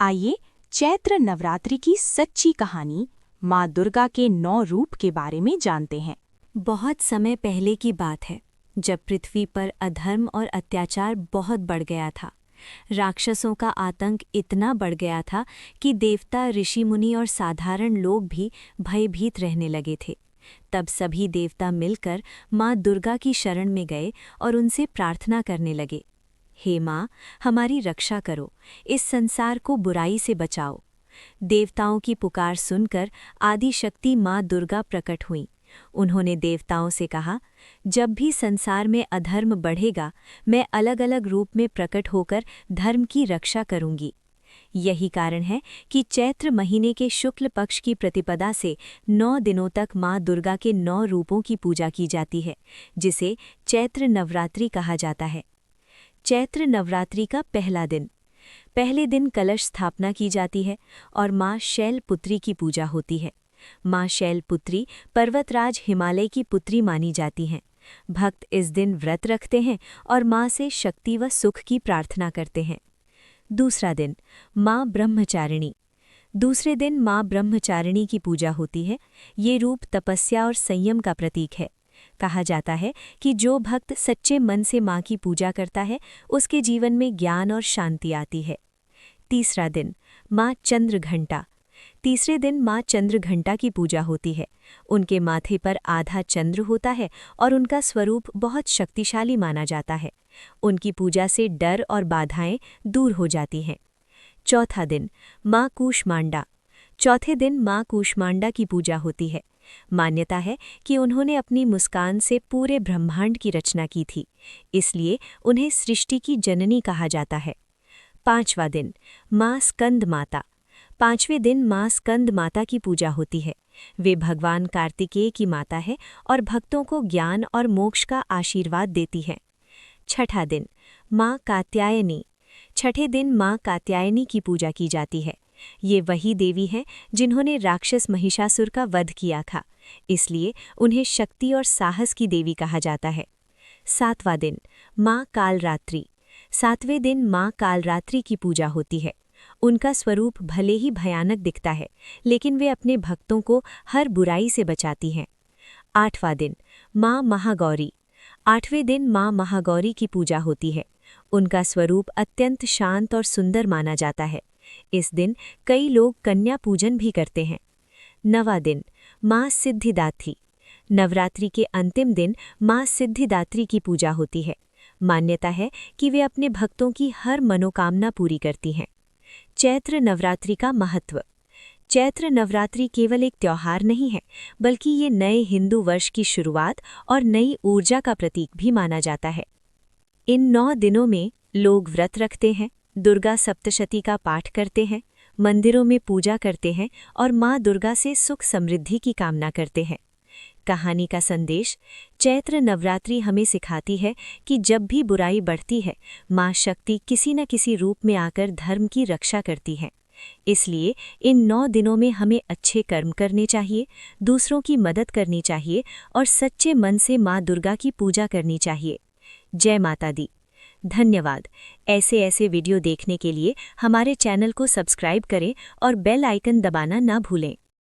आइए चैत्र नवरात्रि की सच्ची कहानी माँ दुर्गा के 9 रूप के बारे में जानते हैं। बहुत समय पहले की बात है, जब पृथ्वी पर अधर्म और अत्याचार बहुत बढ़ गया था। राक्षसों का आतंक इतना बढ़ गया था कि देवता, ऋषि मुनि और साधारण लोग भी भयभीत रहने लगे थे। तब सभी देवता मिलकर माँ दुर्गा की शरण में गए और उनसे प्रार्थना करने लगे, हे माँ, हमारी रक्षा करो, इस संसार को बुराई से बचाओ। देवताओं की पुकार सुनकर आदि शक्ति माँ दुर्गा प्रकट हुईं। उन्होंने देवताओं से कहा, जब भी संसार में अधर्म बढ़ेगा, मैं अलग अलग रूप में प्रकट होकर धर्म की रक्षा करूंगी। यही कारण है कि चैत्र महीने के शुक्ल पक्ष की प्रतिपदा से 9 दिनों तक माँ दुर्गा के 9 रूपों की पूजा की जाती है, जिसे चैत्र नवरात्रि कहा जाता है। चैत्र नवरात्रि का पहले दिन कलश स्थापना की जाती है और माँ शैलपुत्री की पूजा होती है। माँ शैलपुत्री पर्वतराज हिमालय की पुत्री मानी जाती हैं। भक्त इस दिन व्रत रखते हैं और माँ से शक्ति व सुख की प्रार्थना करते हैं। दूसरा दिन माँ ब्रह्मचारिणी। दूसरे दिन माँ ब्रह्मचारिणी की पूजा होती है। ये रूप तपस्या और संयम का प्रतीक है। कहा जाता है कि जो भक्त सच्चे मन से माँ की पूजा करता है, उसके जीवन में ज्ञान और शांति आती है। तीसरा दिन माँ चंद्रघंटा। तीसरे दिन माँ चंद्रघंटा की पूजा होती है। उनके माथे पर आधा चंद्र होता है और उनका स्वरूप बहुत शक्तिशाली माना जाता है। उनकी पूजा से डर और बाधाएं दूर हो जाती हैं। चौथा दिन माँ कूष्मांडा। चौथे दिन माँ कूष्मांडा की पूजा होती है। मान्यता है कि उन्होंने अपनी मुस्कान से पूरे ब्रह्मांड की रचना की थी, इसलिए उन्हें सृष्टि की जननी कहा जाता है। पांचवा दिन माँ स्कंद माता। पांचवें दिन माँ स्कंद माता की पूजा होती है। वे भगवान कार्तिकेय की माता है और भक्तों को ज्ञान और मोक्ष का आशीर्वाद देती हैं। छठा दिन माँ कात्यायनी। छठे दिन माँ कात्यायनी की पूजा की जाती है। ये वही देवी हैं जिन्होंने राक्षस महिषासुर का वध किया था, इसलिए उन्हें शक्ति और साहस की देवी कहा जाता है। सातवां दिन माँ कालरात्रि। सातवें दिन माँ कालरात्रि की पूजा होती है। उनका स्वरूप भले ही भयानक दिखता है, लेकिन वे अपने भक्तों को हर बुराई से बचाती हैं। आठवां दिन माँ महागौरी। आठवें दिन माँ महागौरी की पूजा होती है। उनका स्वरूप अत्यंत शांत और सुंदर माना जाता है। इस दिन कई लोग कन्या पूजन भी करते हैं। नवां दिन माँ सिद्धिदात्री। नवरात्रि के अंतिम दिन माँ सिद्धिदात्री की पूजा होती है। मान्यता है कि वे अपने भक्तों की हर मनोकामना पूरी करती हैं। चैत्र नवरात्रि का महत्व। चैत्र नवरात्रि केवल एक त्योहार नहीं है, बल्कि ये नए हिंदू वर्ष की शुरुआत और नई ऊर्जा का प्रतीक भी माना जाता है। इन 9 दिनों में लोग व्रत रखते हैं, दुर्गा सप्तशती का पाठ करते हैं, मंदिरों में पूजा करते हैं और माँ दुर्गा से सुख समृद्धि की कामना करते हैं। कहानी का संदेश: चैत्र नवरात्रि हमें सिखाती है कि जब भी बुराई बढ़ती है, माँ शक्ति किसी न किसी रूप में आकर धर्म की रक्षा करती है। इसलिए इन 9 दिनों में हमें अच्छे कर्म करने चाहिए, दूसरों की मदद करनी चाहिए और सच्चे मन से माँ दुर्गा की पूजा करनी चाहिए। जय माता दी। धन्यवाद। ऐसे वीडियो देखने के लिए हमारे चैनल को सब्सक्राइब करें और बेल आइकन दबाना ना भूलें।